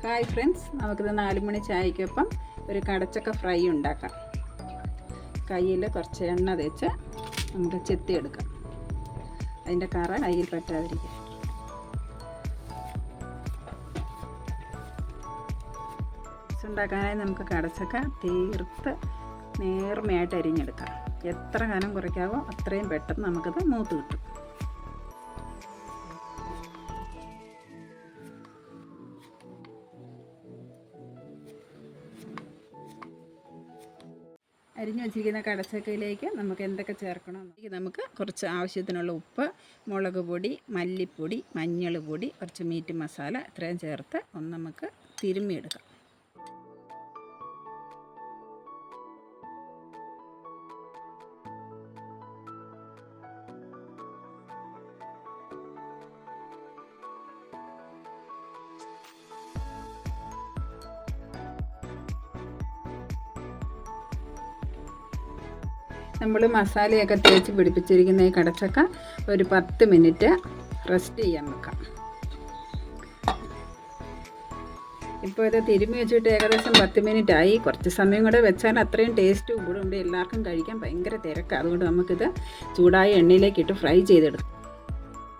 Hi friends, നമുക്കിത് 4 മണി ചായക്കൊപ്പം ഒരു കടച്ചക്ക fry ഉണ്ടാക്കാം. കയ്യിൽ കുറച്ച് എണ്ണ തേച്ച് നമുക്ക് ചെത്തിയെടുക്കാം. അതിൻ്റെ കറ കയ്യിൽ പറ്റാതിരിക്കും. ഉണ്ടാക്കാനായി നമുക്ക് കടച്ചക്ക തീർത്ത് നേർമയായിട്ട് അരിഞ്ഞെടുക്കാം. എത്ര കനം കുറയ്ക്കാവോ അത്രയും പെട്ടെന്ന് നമുക്കത് മൂത്ത് കിട്ടും. അരിഞ്ഞു വച്ചിരിക്കുന്ന കടച്ചക്കയിലേക്ക് നമുക്ക് എന്തൊക്കെ ചേർക്കണം? നമുക്ക് കുറച്ച് ആവശ്യത്തിനുള്ള ഉപ്പ്, മുളക് പൊടി, മല്ലിപ്പൊടി, മഞ്ഞൾ പൊടി, കുറച്ച് മീറ്റ് മസാല ഇത്രയും ചേർത്ത് ഒന്ന് നമുക്ക് തിരുമ്മിയെടുക്കാം. നമ്മൾ മസാലയൊക്കെ തേച്ച് പിടിപ്പിച്ചിരിക്കുന്ന ഈ കടച്ചക്ക ഒരു 10 മിനിറ്റ് റെസ്റ്റ് ചെയ്യാൻ വെക്കാം. ഇപ്പോൾ ഇത് തിരുമ്മി വെച്ചിട്ട് ഏകദേശം 10 മിനിറ്റ് ആയി. കുറച്ച് സമയം കൂടെ വെച്ചാൽ അത്രയും ടേസ്റ്റ് കൂടുണ്ട്. എല്ലാവർക്കും കഴിക്കാൻ ഭയങ്കര തിരക്കാണ്. അതുകൊണ്ട് നമുക്കിത് ചൂടായ എണ്ണയിലേക്ക് ഇട്ട് ഫ്രൈ ചെയ്തെടുക്കാം.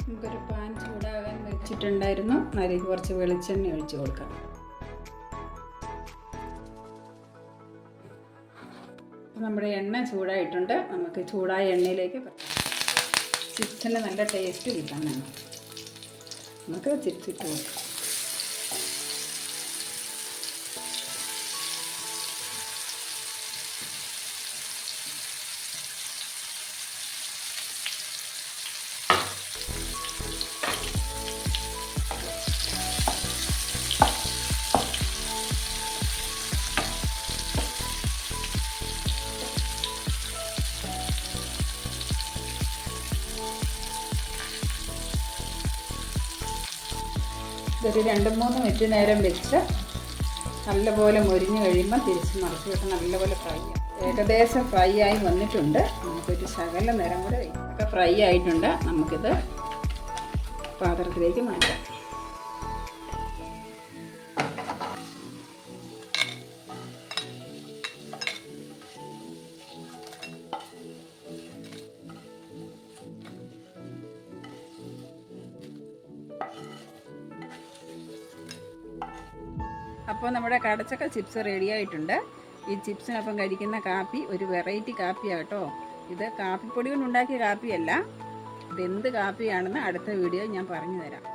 നമുക്കൊരു പാൻ ചൂടാകാൻ വെച്ചിട്ടുണ്ടായിരുന്നു. അതിലേക്ക് കുറച്ച് വെളിച്ചെണ്ണ ഒഴിച്ച് കൊടുക്കാം. നമ്മുടെ എണ്ണ ചൂടായിട്ടുണ്ട്. നമുക്ക് ചൂടായ എണ്ണയിലേക്ക് ചിപ്സിന് നല്ല ടേസ്റ്റ് കിട്ടാനാണ് നമുക്ക് ചിപ്സ് ഇട്ട് കൊടുക്കാം. ഇതൊരു 2-3 മിനിറ്റ് നേരം വെച്ച് നല്ലപോലെ മൊരിഞ്ഞ് കഴിയുമ്പോൾ തിരിച്ച് മറിച്ച് വിട്ട് നല്ലപോലെ ഫ്രൈ ആവും. ഏകദേശം ഫ്രൈ ആയി വന്നിട്ടുണ്ട്. നമുക്കൊരു ശകല നേരം കൂടെ ഒക്കെ ഫ്രൈ ആയിട്ടുണ്ട്. നമുക്കിത് പാത്രത്തിലേക്ക് മാറ്റാം. അപ്പോൾ നമ്മുടെ കടച്ചക്ക ചിപ്സ് റെഡി ആയിട്ടുണ്ട്. ഈ ചിപ്സിനൊപ്പം കഴിക്കുന്ന കാപ്പി ഒരു വെറൈറ്റി കാപ്പിയാണ് കേട്ടോ. ഇത് കാപ്പിപ്പൊടി കൊണ്ടുണ്ടാക്കിയ കാപ്പിയല്ല. ഇതെന്ത് കാപ്പിയാണെന്ന് അടുത്ത വീഡിയോ ഞാൻ പറഞ്ഞു തരാം.